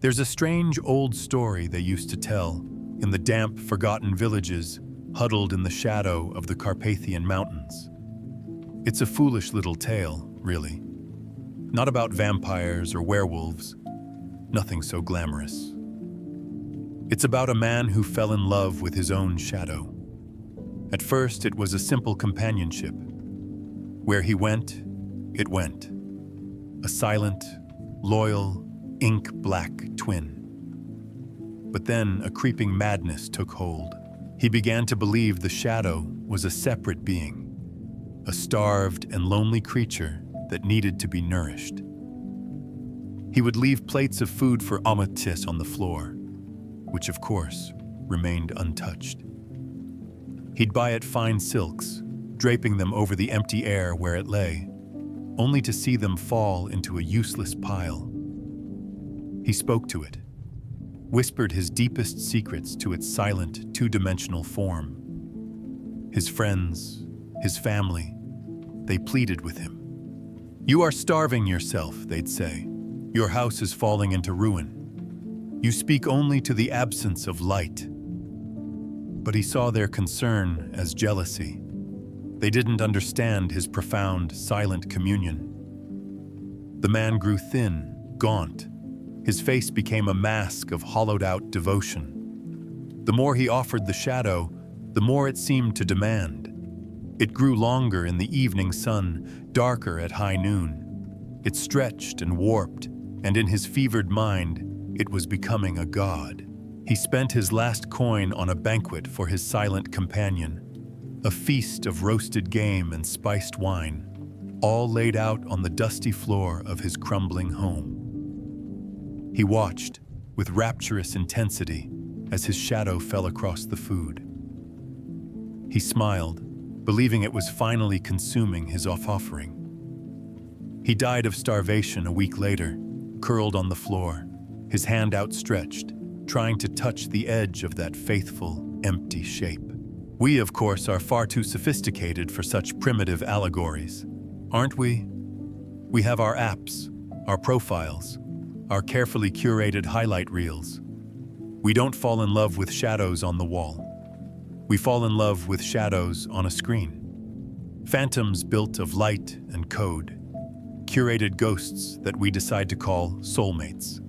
There's a strange old story they used to tell in the damp, forgotten villages huddled in the shadow of the Carpathian Mountains. It's a foolish little tale, really. Not about vampires or werewolves, nothing so glamorous. It's about a man who fell in love with his own shadow. At first, it was a simple companionship. Where he went, it went. A silent, loyal, ink-black twin. But then a creeping madness took hold. He began to believe the shadow was a separate being, a starved and lonely creature that needed to be nourished. He would leave plates of food for Amatis on the floor, which of course remained untouched. He'd buy it fine silks, draping them over the empty air where it lay, only to see them fall into a useless pile. He spoke to it, whispered his deepest secrets to its silent, two-dimensional form. His friends, his family, they pleaded with him. "You are starving yourself," they'd say. "Your house is falling into ruin. You speak only to the absence of light." But he saw their concern as jealousy. They didn't understand his profound, silent communion. The man grew thin, gaunt. His face became a mask of hollowed-out devotion. The more he offered the shadow, the more it seemed to demand. It grew longer in the evening sun, darker at high noon. It stretched and warped, and in his fevered mind, it was becoming a god. He spent his last coin on a banquet for his silent companion, a feast of roasted game and spiced wine, all laid out on the dusty floor of his crumbling home. He watched, with rapturous intensity, as his shadow fell across the food. He smiled, believing it was finally consuming his offering. He died of starvation a week later, curled on the floor, his hand outstretched, trying to touch the edge of that faithful, empty shape. We, of course, are far too sophisticated for such primitive allegories, aren't we? We have our apps, our profiles, our carefully curated highlight reels. We don't fall in love with shadows on the wall. We fall in love with shadows on a screen. Phantoms built of light and code. Curated ghosts that we decide to call soulmates.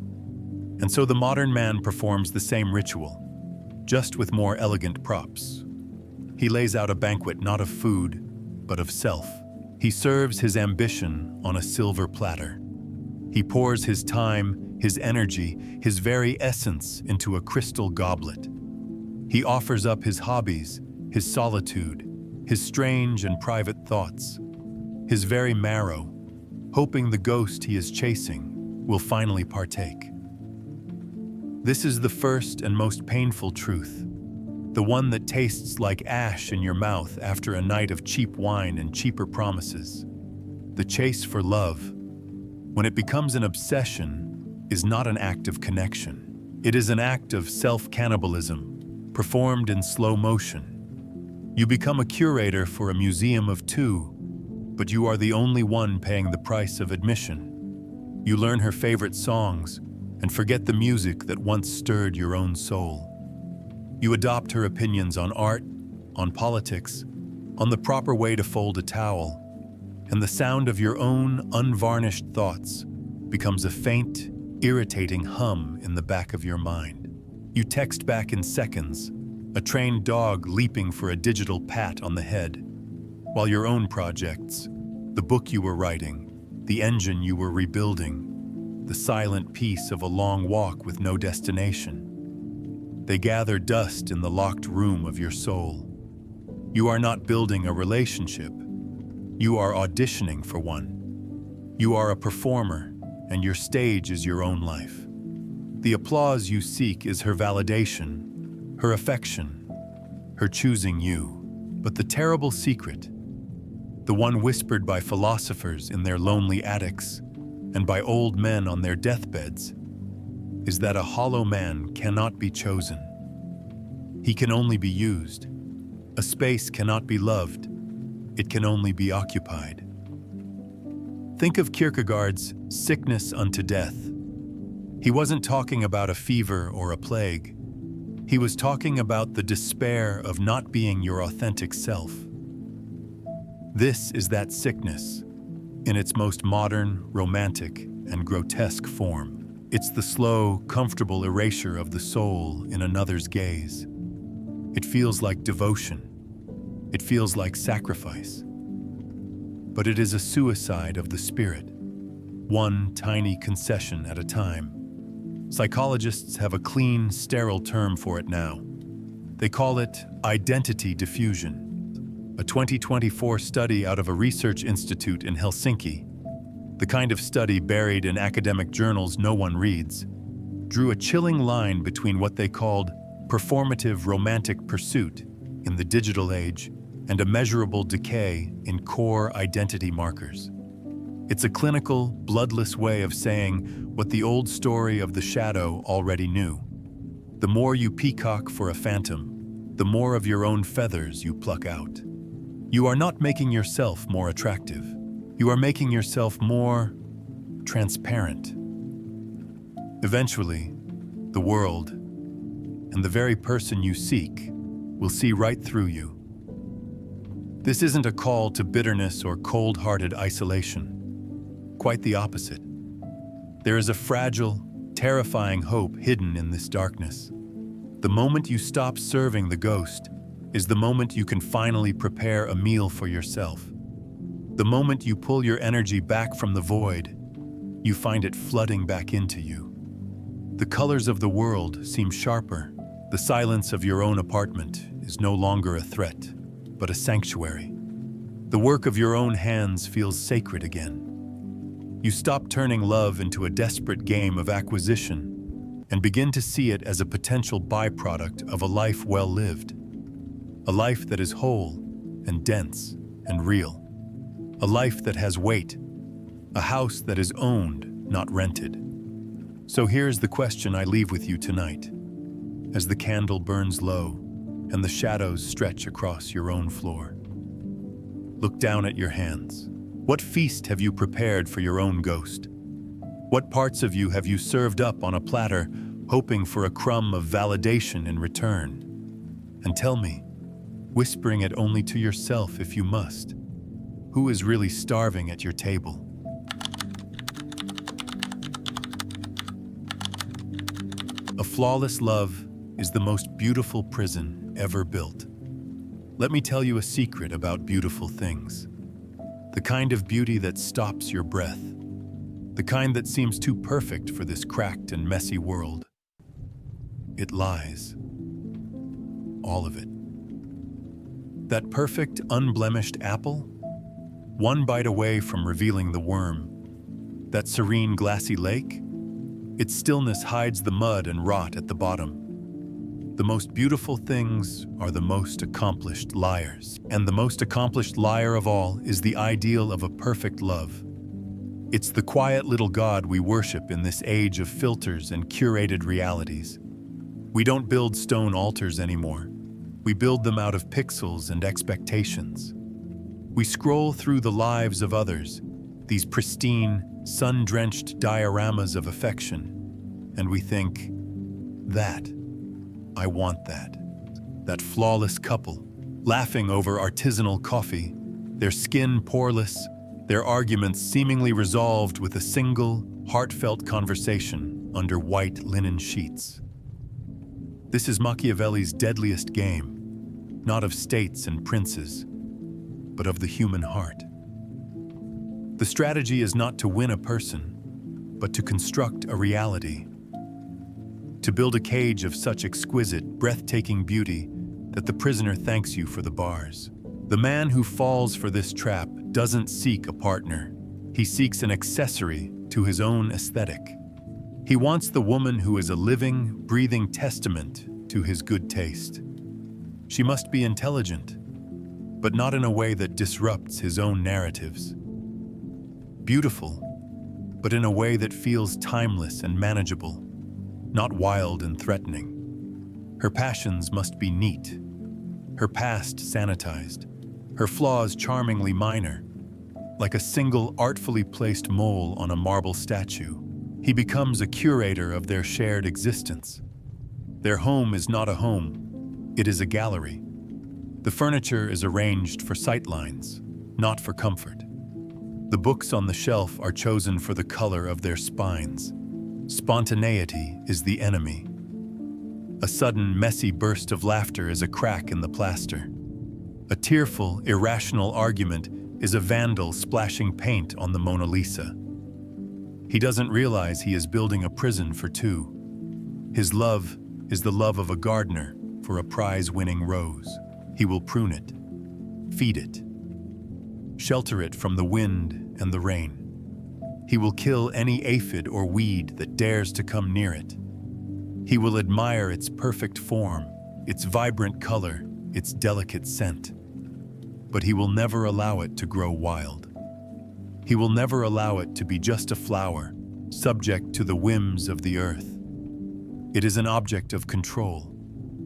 And so the modern man performs the same ritual, just with more elegant props. He lays out a banquet not of food, but of self. He serves his ambition on a silver platter. He pours his time, his energy, his very essence into a crystal goblet. He offers up his hobbies, his solitude, his strange and private thoughts, his very marrow, hoping the ghost he is chasing will finally partake. This is the first and most painful truth, the one that tastes like ash in your mouth after a night of cheap wine and cheaper promises. The chase for love, when it becomes an obsession, is not an act of connection. It is an act of self-cannibalism, performed in slow motion. You become a curator for a museum of two, but you are the only one paying the price of admission. You learn her favorite songs and forget the music that once stirred your own soul. You adopt her opinions on art, on politics, on the proper way to fold a towel, and the sound of your own unvarnished thoughts becomes a faint, irritating hum in the back of your mind. You text back in seconds, a trained dog leaping for a digital pat on the head, while your own projects, the book you were writing, the engine you were rebuilding, the silent peace of a long walk with no destination, they gather dust in the locked room of your soul. You are not building a relationship. You are auditioning for one. You are a performer, and your stage is your own life. The applause you seek is her validation, her affection, her choosing you. But the terrible secret, the one whispered by philosophers in their lonely attics and by old men on their deathbeds, is that a hollow man cannot be chosen. He can only be used. A space cannot be loved. It can only be occupied. Think of Kierkegaard's Sickness unto Death. He wasn't talking about a fever or a plague. He was talking about the despair of not being your authentic self. This is that sickness, in its most modern, romantic, and grotesque form. It's the slow, comfortable erasure of the soul in another's gaze. It feels like devotion. It feels like sacrifice. But it is a suicide of the spirit, one tiny concession at a time. Psychologists have a clean, sterile term for it now. They call it identity diffusion. A 2024 study out of a research institute in Helsinki, the kind of study buried in academic journals no one reads, drew a chilling line between what they called performative romantic pursuit in the digital age and a measurable decay in core identity markers. It's a clinical, bloodless way of saying what the old story of the shadow already knew. The more you peacock for a phantom, the more of your own feathers you pluck out. You are not making yourself more attractive. You are making yourself more transparent. Eventually, the world, and the very person you seek, will see right through you. This isn't a call to bitterness or cold-hearted isolation. Quite the opposite. There is a fragile, terrifying hope hidden in this darkness. The moment you stop serving the ghost is the moment you can finally prepare a meal for yourself. The moment you pull your energy back from the void, you find it flooding back into you. The colors of the world seem sharper. The silence of your own apartment is no longer a threat, but a sanctuary. The work of your own hands feels sacred again. You stop turning love into a desperate game of acquisition and begin to see it as a potential byproduct of a life well lived. A life that is whole and dense and real. A life that has weight. A house that is owned, not rented. So here's the question I leave with you tonight. As the candle burns low and the shadows stretch across your own floor, look down at your hands. What feast have you prepared for your own ghost? What parts of you have you served up on a platter, hoping for a crumb of validation in return? And tell me, whispering it only to yourself if you must, who is really starving at your table? A flawless love is the most beautiful prison ever built. Let me tell you a secret about beautiful things. The kind of beauty that stops your breath. The kind that seems too perfect for this cracked and messy world. It lies. All of it. That perfect, unblemished apple, one bite away from revealing the worm. That serene, glassy lake, its stillness hides the mud and rot at the bottom. The most beautiful things are the most accomplished liars. And the most accomplished liar of all is the ideal of a perfect love. It's the quiet little God we worship in this age of filters and curated realities. We don't build stone altars anymore. We build them out of pixels and expectations. We scroll through the lives of others, these pristine, sun-drenched dioramas of affection, and we think, I want that. That flawless couple, laughing over artisanal coffee, their skin poreless, their arguments seemingly resolved with a single, heartfelt conversation under white linen sheets. This is Machiavelli's deadliest game, not of states and princes, but of the human heart. The strategy is not to win a person, but to construct a reality. To build a cage of such exquisite, breathtaking beauty that the prisoner thanks you for the bars. The man who falls for this trap doesn't seek a partner. He seeks an accessory to his own aesthetic. He wants the woman who is a living, breathing testament to his good taste. She must be intelligent, but not in a way that disrupts his own narratives. Beautiful, but in a way that feels timeless and manageable. Not wild and threatening. Her passions must be neat, her past sanitized, her flaws charmingly minor, like a single artfully placed mole on a marble statue. He becomes a curator of their shared existence. Their home is not a home, it is a gallery. The furniture is arranged for sightlines, not for comfort. The books on the shelf are chosen for the color of their spines. Spontaneity is the enemy. A sudden, messy burst of laughter is a crack in the plaster. A tearful, irrational argument is a vandal splashing paint on the Mona Lisa. He doesn't realize he is building a prison for two. His love is the love of a gardener for a prize-winning rose. He will prune it, feed it, shelter it from the wind and the rain. He will kill any aphid or weed that dares to come near it. He will admire its perfect form, its vibrant color, its delicate scent. But he will never allow it to grow wild. He will never allow it to be just a flower, subject to the whims of the earth. It is an object of control,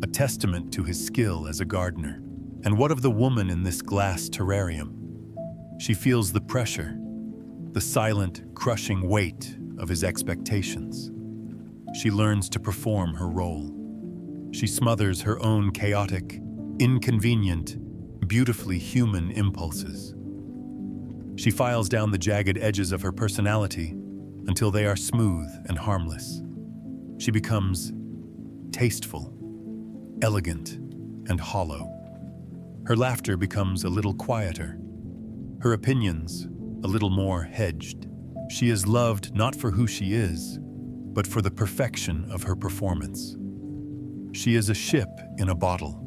a testament to his skill as a gardener. And what of the woman in this glass terrarium? She feels the pressure, the silent, crushing weight of his expectations. She learns to perform her role. She smothers her own chaotic, inconvenient, beautifully human impulses. She files down the jagged edges of her personality until they are smooth and harmless. She becomes tasteful, elegant, and hollow. Her laughter becomes a little quieter. Her opinions a little more hedged. She is loved not for who she is, but for the perfection of her performance. She is a ship in a bottle,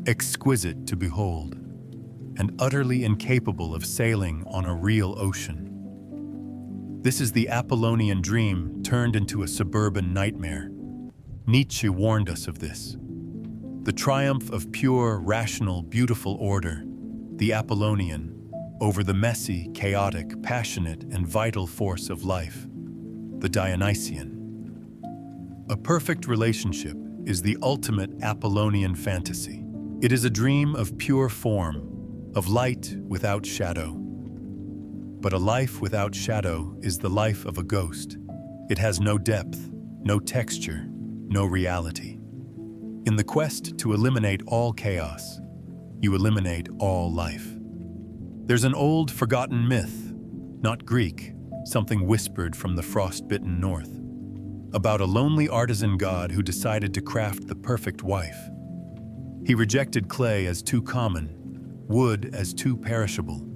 exquisite to behold, and utterly incapable of sailing on a real ocean. This is the Apollonian dream turned into a suburban nightmare. Nietzsche warned us of this. The triumph of pure, rational, beautiful order, the Apollonian, over the messy, chaotic, passionate, and vital force of life, the Dionysian. A perfect relationship is the ultimate Apollonian fantasy. It is a dream of pure form, of light without shadow. But a life without shadow is the life of a ghost. It has no depth, no texture, no reality. In the quest to eliminate all chaos, you eliminate all life. There's an old, forgotten myth, not Greek, something whispered from the frost-bitten north, about a lonely artisan god who decided to craft the perfect wife. He rejected clay as too common, wood as too perishable.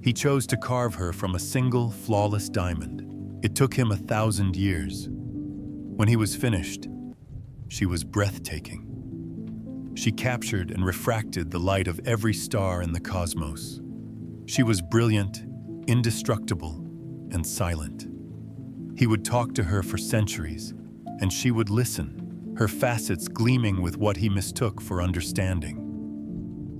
He chose to carve her from a single, flawless diamond. It took him 1,000 years. When he was finished, she was breathtaking. She captured and refracted the light of every star in the cosmos. She was brilliant, indestructible, and silent. He would talk to her for centuries, and she would listen, her facets gleaming with what he mistook for understanding.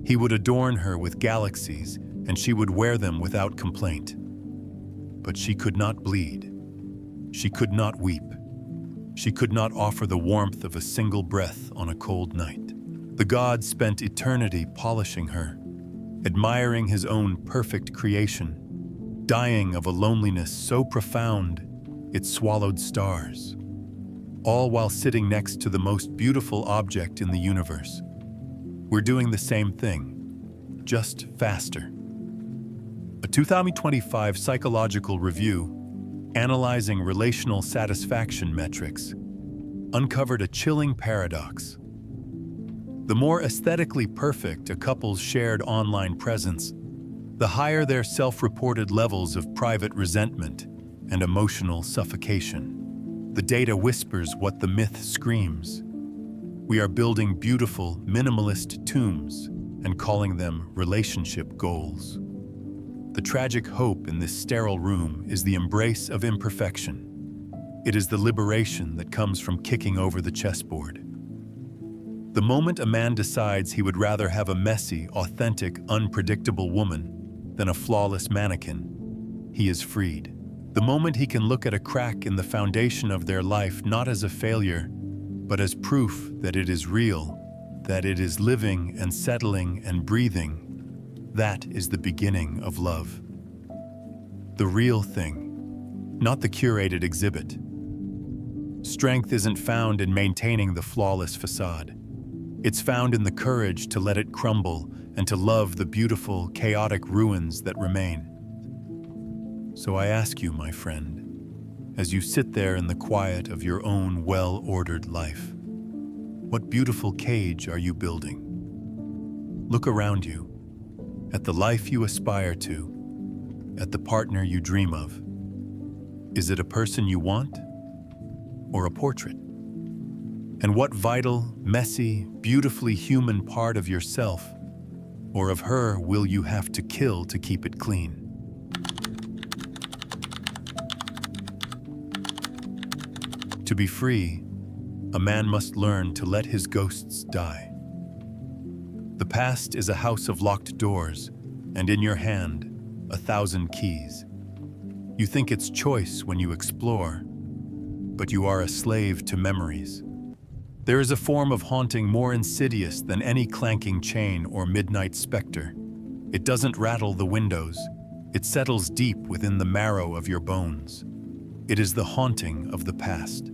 He would adorn her with galaxies, and she would wear them without complaint. But she could not bleed. She could not weep. She could not offer the warmth of a single breath on a cold night. The god spent eternity polishing her, admiring his own perfect creation, dying of a loneliness so profound it swallowed stars, all while sitting next to the most beautiful object in the universe. We're doing the same thing, just faster. A 2025 psychological review analyzing relational satisfaction metrics uncovered a chilling paradox. The more aesthetically perfect a couple's shared online presence, the higher their self-reported levels of private resentment and emotional suffocation. The data whispers what the myth screams. We are building beautiful, minimalist tombs and calling them relationship goals. The tragic hope in this sterile room is the embrace of imperfection. It is the liberation that comes from kicking over the chessboard. The moment a man decides he would rather have a messy, authentic, unpredictable woman than a flawless mannequin, he is freed. The moment he can look at a crack in the foundation of their life not as a failure, but as proof that it is real, that it is living and settling and breathing, that is the beginning of love. The real thing, not the curated exhibit. Strength isn't found in maintaining the flawless facade. It's found in the courage to let it crumble and to love the beautiful, chaotic ruins that remain. So I ask you, my friend, as you sit there in the quiet of your own well-ordered life, what beautiful cage are you building? Look around you, at the life you aspire to, at the partner you dream of. Is it a person you want, or a portrait? And what vital, messy, beautifully human part of yourself or of her will you have to kill to keep it clean? To be free, a man must learn to let his ghosts die. The past is a house of locked doors, and in your hand, 1,000 keys. You think it's choice when you explore, but you are a slave to memories. There is a form of haunting more insidious than any clanking chain or midnight specter. It doesn't rattle the windows. It settles deep within the marrow of your bones. It is the haunting of the past.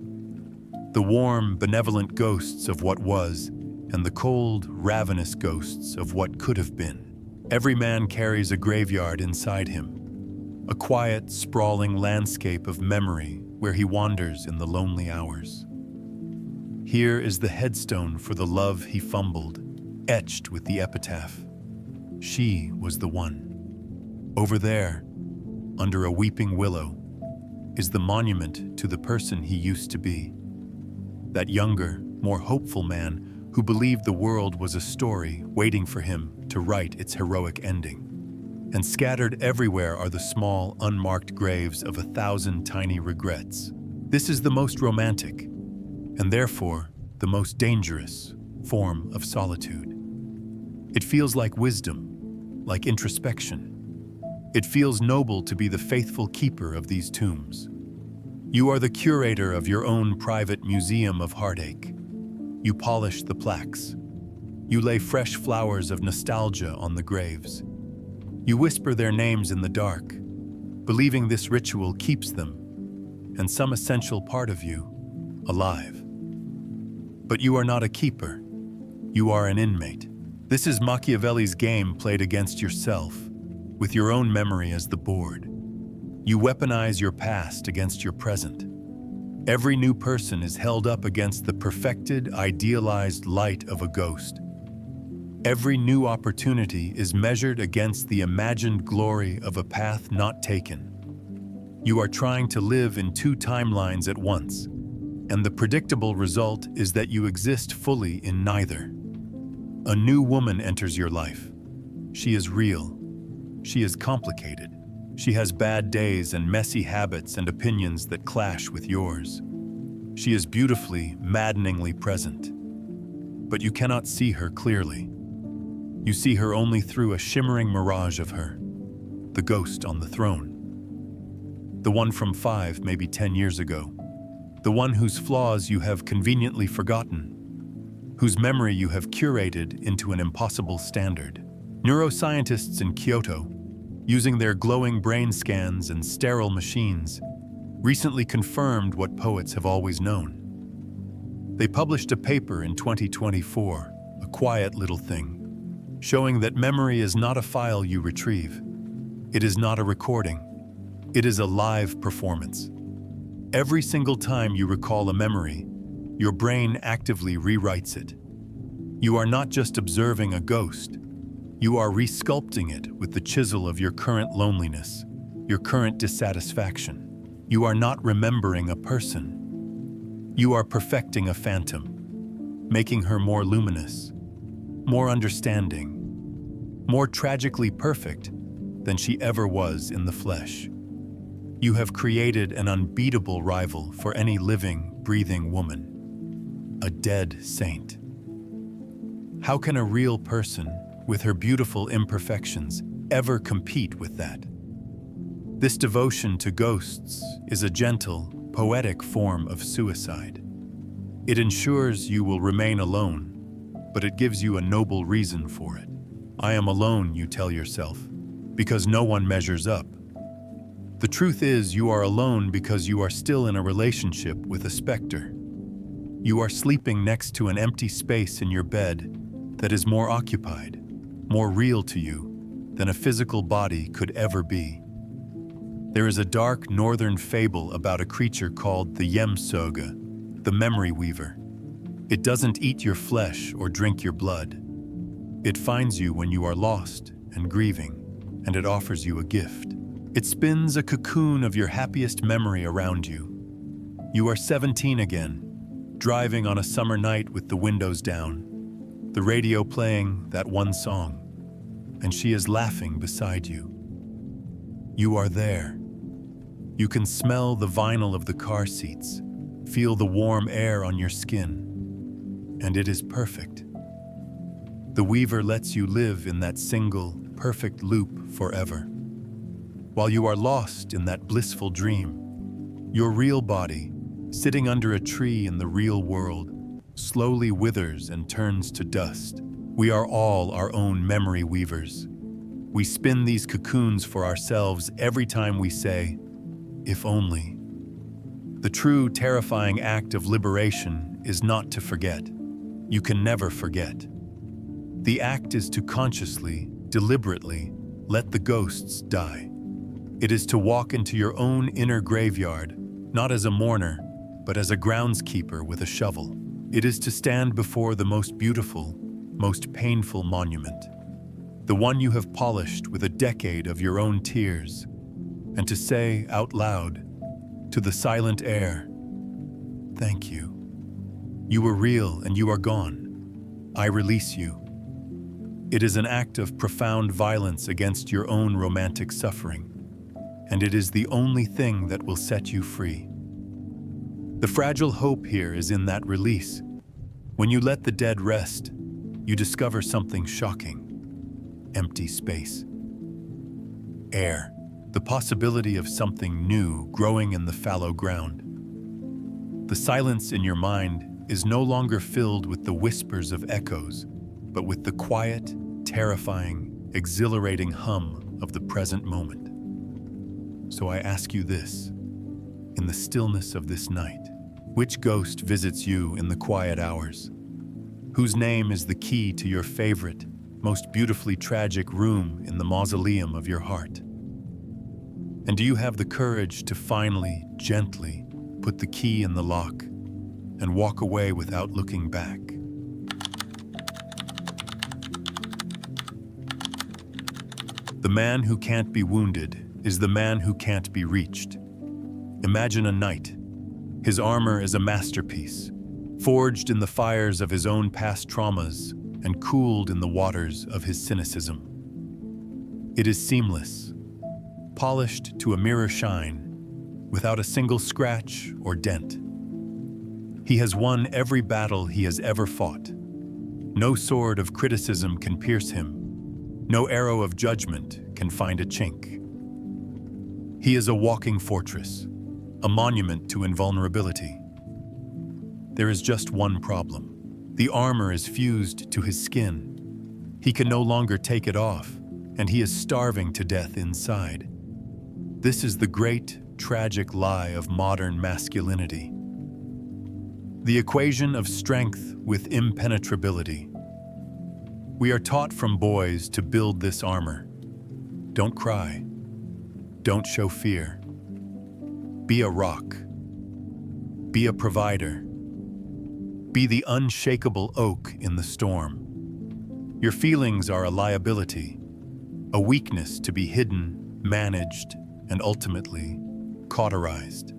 The warm, benevolent ghosts of what was, and the cold, ravenous ghosts of what could have been. Every man carries a graveyard inside him, a quiet, sprawling landscape of memory where he wanders in the lonely hours. Here is the headstone for the love he fumbled, etched with the epitaph. She was the one. Over there, under a weeping willow, is the monument to the person he used to be. That younger, more hopeful man who believed the world was a story waiting for him to write its heroic ending. And scattered everywhere are the small, unmarked graves of 1,000 tiny regrets. This is the most romantic, and therefore the most dangerous, form of solitude. It feels like wisdom, like introspection. It feels noble to be the faithful keeper of these tombs. You are the curator of your own private museum of heartache. You polish the plaques. You lay fresh flowers of nostalgia on the graves. You whisper their names in the dark, believing this ritual keeps them, and some essential part of you, alive. But you are not a keeper. You are an inmate. This is Machiavelli's game played against yourself, with your own memory as the board. You weaponize your past against your present. Every new person is held up against the perfected, idealized light of a ghost. Every new opportunity is measured against the imagined glory of a path not taken. You are trying to live in two timelines at once, and the predictable result is that you exist fully in neither. A new woman enters your life. She is real. She is complicated. She has bad days and messy habits and opinions that clash with yours. She is beautifully, maddeningly present. But you cannot see her clearly. You see her only through a shimmering mirage of her, the ghost on the throne. The one from 5, maybe 10 years ago. The one whose flaws you have conveniently forgotten, whose memory you have curated into an impossible standard. Neuroscientists in Kyoto, using their glowing brain scans and sterile machines, recently confirmed what poets have always known. They published a paper in 2024, a quiet little thing, showing that memory is not a file you retrieve. It is not a recording. It is a live performance. Every single time you recall a memory, your brain actively rewrites it. You are not just observing a ghost. You are resculpting it with the chisel of your current loneliness, your current dissatisfaction. You are not remembering a person. You are perfecting a phantom, making her more luminous, more understanding, more tragically perfect than she ever was in the flesh. You have created an unbeatable rival for any living, breathing woman, a dead saint. How can a real person, with her beautiful imperfections, ever compete with that? This devotion to ghosts is a gentle, poetic form of suicide. It ensures you will remain alone, but it gives you a noble reason for it. I am alone, you tell yourself, because no one measures up. The truth is, you are alone because you are still in a relationship with a specter. You are sleeping next to an empty space in your bed that is more occupied, more real to you than a physical body could ever be. There is a dark northern fable about a creature called the Yemsoga, the memory weaver. It doesn't eat your flesh or drink your blood. It finds you when you are lost and grieving, and it offers you a gift. It spins a cocoon of your happiest memory around you. You are 17 again, driving on a summer night with the windows down, the radio playing that one song, and she is laughing beside you. You are there. You can smell the vinyl of the car seats, feel the warm air on your skin, and it is perfect. The weaver lets you live in that single, perfect loop forever. While you are lost in that blissful dream, your real body, sitting under a tree in the real world, slowly withers and turns to dust. We are all our own memory weavers. We spin these cocoons for ourselves every time we say, "If only." The true terrifying act of liberation is not to forget. You can never forget. The act is to consciously, deliberately, let the ghosts die. It is to walk into your own inner graveyard, not as a mourner, but as a groundskeeper with a shovel. It is to stand before the most beautiful, most painful monument, the one you have polished with a decade of your own tears, and to say out loud, to the silent air, "Thank you. You were real and you are gone. I release you." It is an act of profound violence against your own romantic suffering, and it is the only thing that will set you free. The fragile hope here is in that release. When you let the dead rest, you discover something shocking. Empty space. Air. The possibility of something new growing in the fallow ground. The silence in your mind is no longer filled with the whispers of echoes, but with the quiet, terrifying, exhilarating hum of the present moment. So I ask you this, in the stillness of this night, which ghost visits you in the quiet hours? Whose name is the key to your favorite, most beautifully tragic room in the mausoleum of your heart? And do you have the courage to finally, gently, put the key in the lock and walk away without looking back? The man who can't be wounded is the man who can't be reached. Imagine a knight. His armor is a masterpiece, forged in the fires of his own past traumas and cooled in the waters of his cynicism. It is seamless, polished to a mirror shine, without a single scratch or dent. He has won every battle he has ever fought. No sword of criticism can pierce him. No arrow of judgment can find a chink. He is a walking fortress, a monument to invulnerability. There is just one problem. The armor is fused to his skin. He can no longer take it off, and he is starving to death inside. This is the great, tragic lie of modern masculinity. The equation of strength with impenetrability. We are taught from boys to build this armor. Don't cry. Don't show fear. Be a rock. Be a provider. Be the unshakable oak in the storm. Your feelings are a liability, a weakness to be hidden, managed, and ultimately cauterized.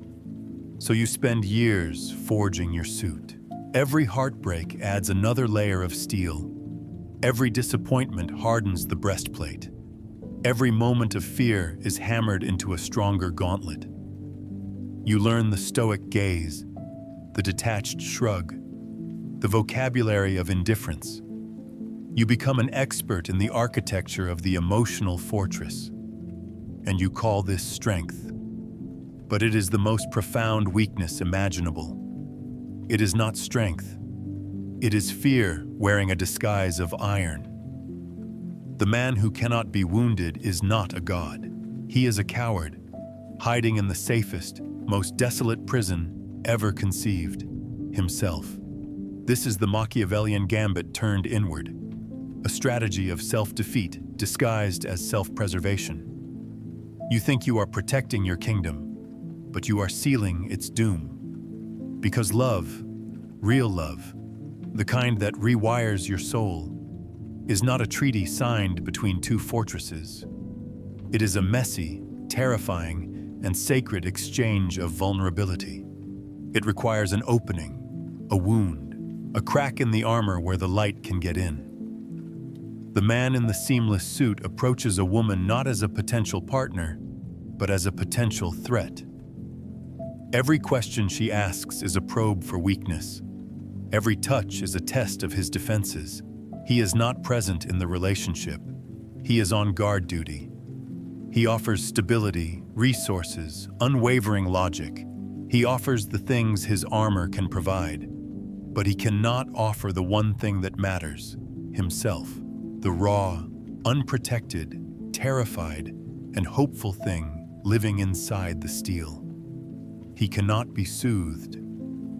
So you spend years forging your suit. Every heartbreak adds another layer of steel. Every disappointment hardens the breastplate. Every moment of fear is hammered into a stronger gauntlet. You learn the stoic gaze, the detached shrug, the vocabulary of indifference. You become an expert in the architecture of the emotional fortress, and you call this strength. But it is the most profound weakness imaginable. It is not strength. It is fear wearing a disguise of iron. The man who cannot be wounded is not a god. He is a coward. hiding in the safest, most desolate prison ever conceived, himself. This is the Machiavellian gambit turned inward, a strategy of self-defeat disguised as self-preservation. You think you are protecting your kingdom, but you are sealing its doom. Because love, real love, the kind that rewires your soul, is not a treaty signed between two fortresses. It is a messy, terrifying, and sacred exchange of vulnerability. It requires an opening, a wound, a crack in the armor where the light can get in. The man in the seamless suit approaches a woman not as a potential partner, but as a potential threat. Every question she asks is a probe for weakness. Every touch is a test of his defenses. He is not present in the relationship. He is on guard duty. He offers stability, resources, unwavering logic. He offers the things his armor can provide. But he cannot offer the one thing that matters, himself. The raw, unprotected, terrified, and hopeful thing living inside the steel. He cannot be soothed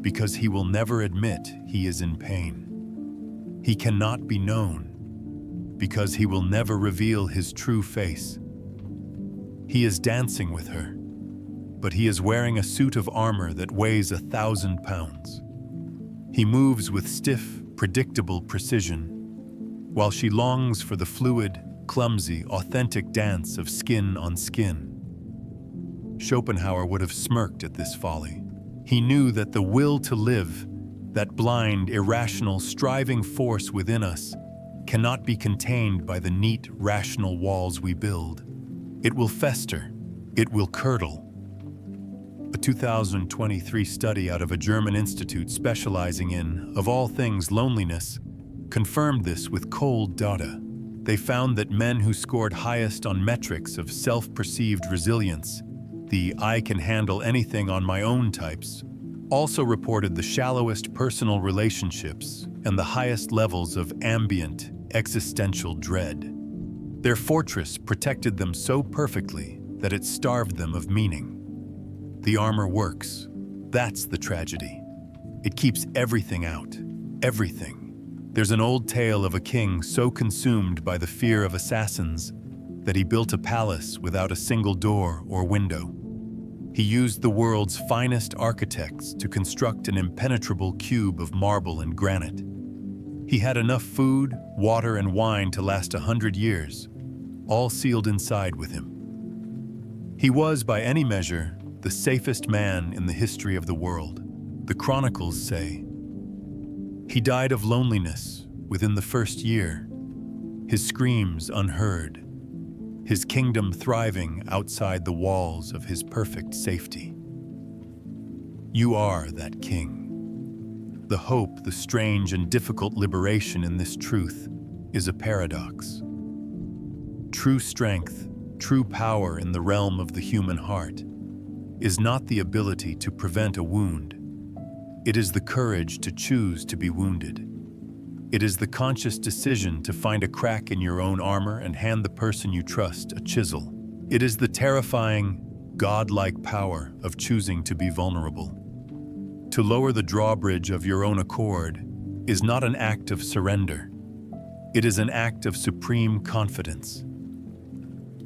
because he will never admit he is in pain. He cannot be known because he will never reveal his true face. He is dancing with her, but he is wearing a suit of armor that weighs 1,000 pounds. He moves with stiff, predictable precision, while she longs for the fluid, clumsy, authentic dance of skin on skin. Schopenhauer would have smirked at this folly. He knew that the will to live, that blind, irrational, striving force within us, cannot be contained by the neat, rational walls we build. It will fester. It will curdle. A 2023 study out of a German institute specializing in, of all things, loneliness, confirmed this with cold data. They found that men who scored highest on metrics of self-perceived resilience, the I can handle anything on my own types, also reported the shallowest personal relationships and the highest levels of ambient, existential dread. Their fortress protected them so perfectly that it starved them of meaning. The armor works. That's the tragedy. It keeps everything out. Everything. There's an old tale of a king so consumed by the fear of assassins that he built a palace without a single door or window. He used the world's finest architects to construct an impenetrable cube of marble and granite. He had enough food, water, and wine to last 100 years, all sealed inside with him. He was, by any measure, the safest man in the history of the world. The chronicles say, he died of loneliness within the first year, his screams unheard, his kingdom thriving outside the walls of his perfect safety. You are that king. The hope, the strange and difficult liberation in this truth is a paradox. True strength, true power in the realm of the human heart is not the ability to prevent a wound. It is the courage to choose to be wounded. It is the conscious decision to find a crack in your own armor and hand the person you trust a chisel. It is the terrifying, God-like power of choosing to be vulnerable. To lower the drawbridge of your own accord is not an act of surrender. It is an act of supreme confidence.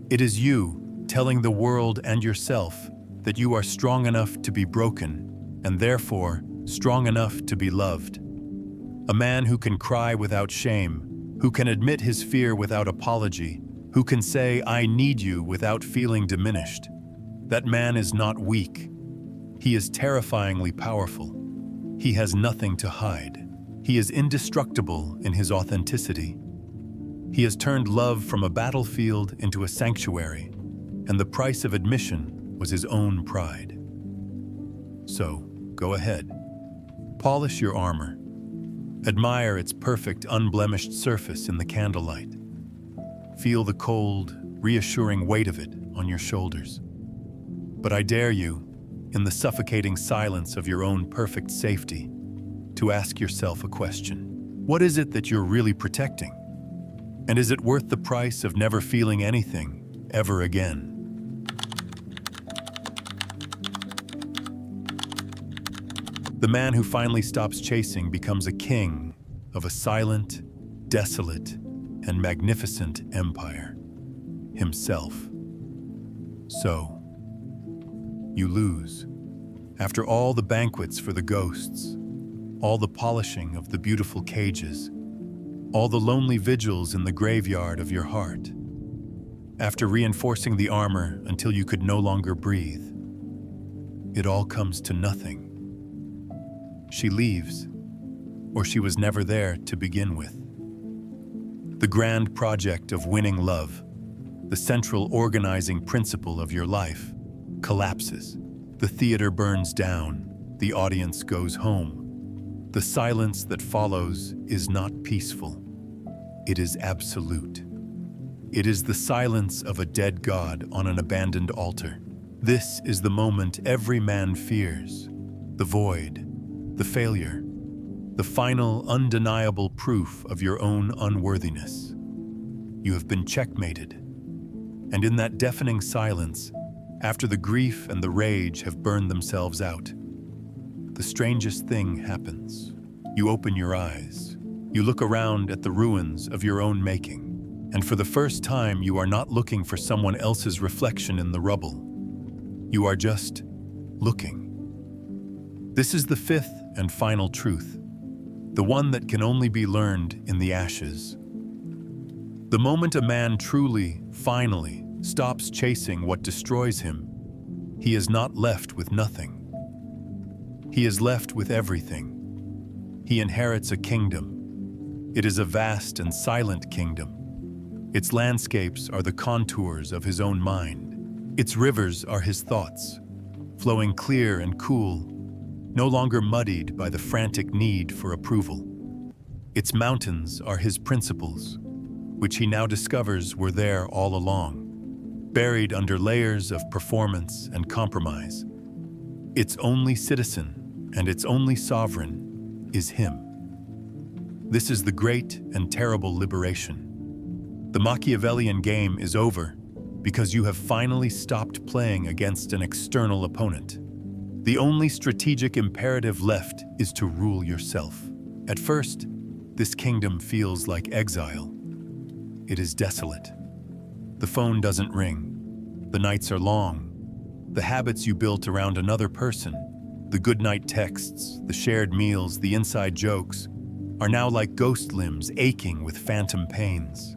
It is you telling the world and yourself that you are strong enough to be broken and therefore strong enough to be loved. A man who can cry without shame, who can admit his fear without apology, who can say, I need you without feeling diminished. That man is not weak. He is terrifyingly powerful. He has nothing to hide. He is indestructible in his authenticity. He has turned love from a battlefield into a sanctuary, and the price of admission was his own pride. So, go ahead. Polish your armor. Admire its perfect, unblemished surface in the candlelight. Feel the cold, reassuring weight of it on your shoulders. But I dare you, in the suffocating silence of your own perfect safety, to ask yourself a question. What is it that you're really protecting? And is it worth the price of never feeling anything ever again? The man who finally stops chasing becomes a king of a silent, desolate, and magnificent empire. Himself. So, you lose. After all the banquets for the ghosts, all the polishing of the beautiful cages, all the lonely vigils in the graveyard of your heart, after reinforcing the armor until you could no longer breathe, it all comes to nothing. She leaves, or she was never there to begin with. The grand project of winning love, the central organizing principle of your life, collapses. The theater burns down, the audience goes home. The silence that follows is not peaceful. It is absolute. It is the silence of a dead god on an abandoned altar. This is the moment every man fears, the void, the failure, the final undeniable proof of your own unworthiness. You have been checkmated. And in that deafening silence, after the grief and the rage have burned themselves out, the strangest thing happens. You open your eyes. You look around at the ruins of your own making. And for the first time, you are not looking for someone else's reflection in the rubble. You are just looking. This is the fifth and final truth, the one that can only be learned in the ashes. The moment a man truly, finally, stops chasing what destroys him, he is not left with nothing. He is left with everything. He inherits a kingdom. It is a vast and silent kingdom. Its landscapes are the contours of his own mind. Its rivers are his thoughts, flowing clear and cool, no longer muddied by the frantic need for approval. Its mountains are his principles, which he now discovers were there all along, buried under layers of performance and compromise. Its only citizen and its only sovereign is him. This is the great and terrible liberation. The Machiavellian game is over because you have finally stopped playing against an external opponent. The only strategic imperative left is to rule yourself. At first, this kingdom feels like exile. It is desolate. The phone doesn't ring. The nights are long. The habits you built around another person, the goodnight texts, the shared meals, the inside jokes, are now like ghost limbs aching with phantom pains.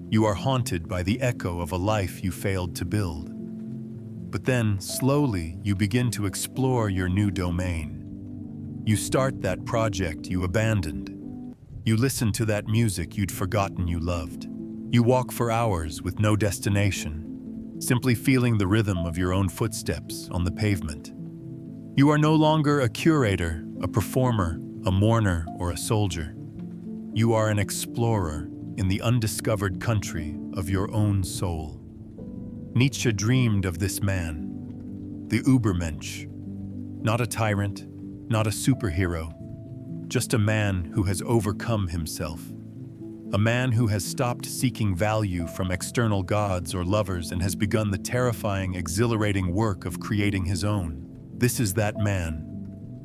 You are haunted by the echo of a life you failed to build. But then, slowly, you begin to explore your new domain. You start that project you abandoned. You listen to that music you'd forgotten you loved. You walk for hours with no destination, simply feeling the rhythm of your own footsteps on the pavement. You are no longer a curator, a performer, a mourner, or a soldier. You are an explorer in the undiscovered country of your own soul. Nietzsche dreamed of this man, the Übermensch, not a tyrant, not a superhero, just a man who has overcome himself. A man who has stopped seeking value from external gods or lovers and has begun the terrifying, exhilarating work of creating his own. This is that man,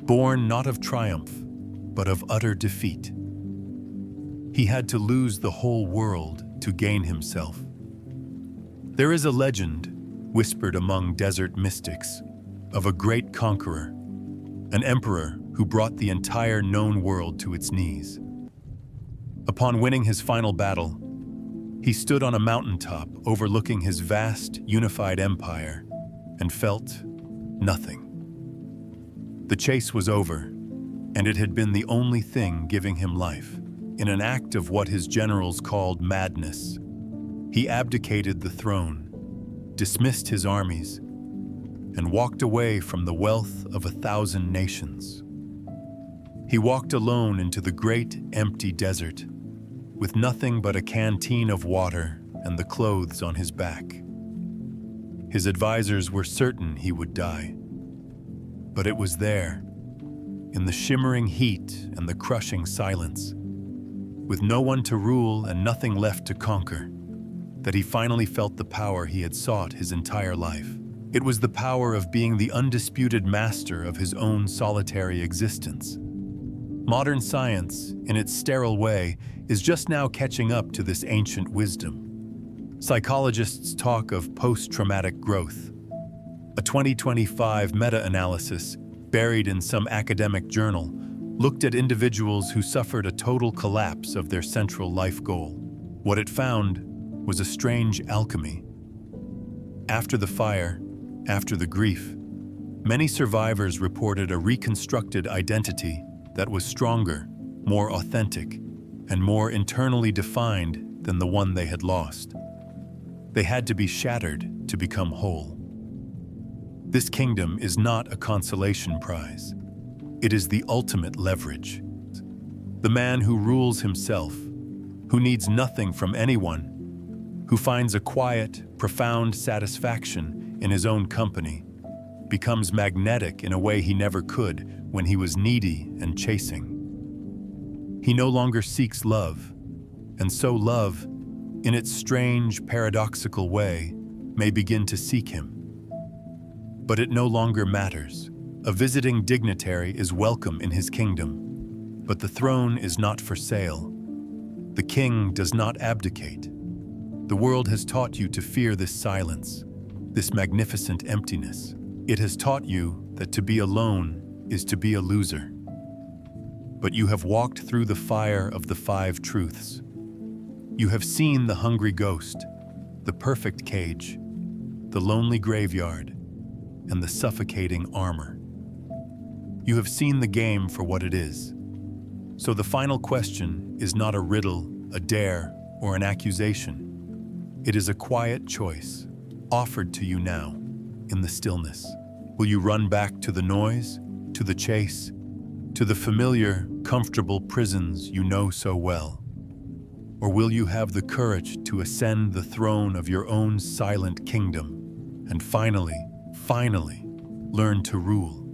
born not of triumph, but of utter defeat. He had to lose the whole world to gain himself. There is a legend, whispered among desert mystics, of a great conqueror, an emperor who brought the entire known world to its knees. Upon winning his final battle, he stood on a mountaintop overlooking his vast, unified empire and felt nothing. The chase was over, and it had been the only thing giving him life. In an act of what his generals called madness, he abdicated the throne, dismissed his armies, and walked away from the wealth of 1,000 nations. He walked alone into the great, empty desert, with nothing but a canteen of water and the clothes on his back. His advisors were certain he would die. But it was there, in the shimmering heat and the crushing silence, with no one to rule and nothing left to conquer, that he finally felt the power he had sought his entire life. It was the power of being the undisputed master of his own solitary existence. Modern science, in its sterile way, is just now catching up to this ancient wisdom. Psychologists talk of post-traumatic growth. A 2025 meta-analysis, buried in some academic journal, looked at individuals who suffered a total collapse of their central life goal. What it found was a strange alchemy. After the fire, after the grief, many survivors reported a reconstructed identity that was stronger, more authentic, and more internally defined than the one they had lost. They had to be shattered to become whole. This kingdom is not a consolation prize. It is the ultimate leverage. The man who rules himself, who needs nothing from anyone, who finds a quiet, profound satisfaction in his own company, becomes magnetic in a way he never could when he was needy and chasing. He no longer seeks love, and so love, in its strange, paradoxical way, may begin to seek him. But it no longer matters. A visiting dignitary is welcome in his kingdom, but the throne is not for sale. The king does not abdicate. The world has taught you to fear this silence, this magnificent emptiness. It has taught you that to be alone is to be a loser. But you have walked through the fire of the 5 truths. You have seen the hungry ghost, the perfect cage, the lonely graveyard, and the suffocating armor. You have seen the game for what it is. So the final question is not a riddle, a dare, or an accusation. It is a quiet choice, offered to you now, in the stillness. Will you run back to the noise, to the chase, to the familiar, comfortable prisons you know so well? Or will you have the courage to ascend the throne of your own silent kingdom and finally, learn to rule?